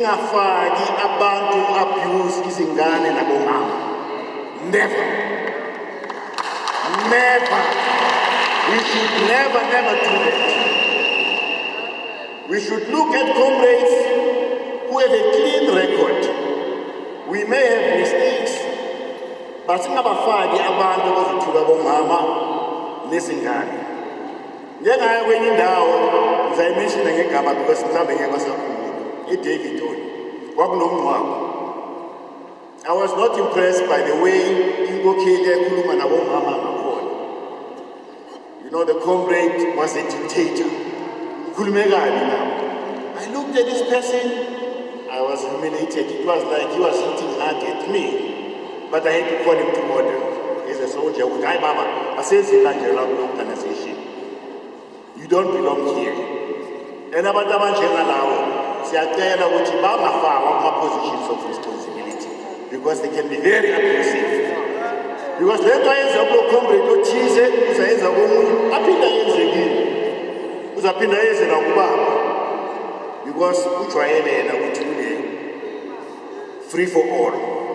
Ngafaki abantu abuse izingane nabomama. Never. Never. We should never do that. We should look at comrades who have a clean record. We may have mistakes, but singabafaki abantu abazithuka bomama nezingane. Njengayo kwenye indawo ngizayimenshina ngegama because mhlawumbe ngeke basakhumbula. David on. I was not impressed by the way you know, the comrade was a dictator. I looked at this person, I was humiliated. It was like he was hitting hard at me. But I had to call him to order. He's a soldier. I said, organization. You don't belong here. And siyacela ukuthi bangafakwa kuma-positions of responsibility because they can be very abusive. Because lento ayenza kulo comrade othize uzayenza komunye aphinda yenzekile uzaphinda yenze nakubaba because ujwayele yena ukuthi kune free for all.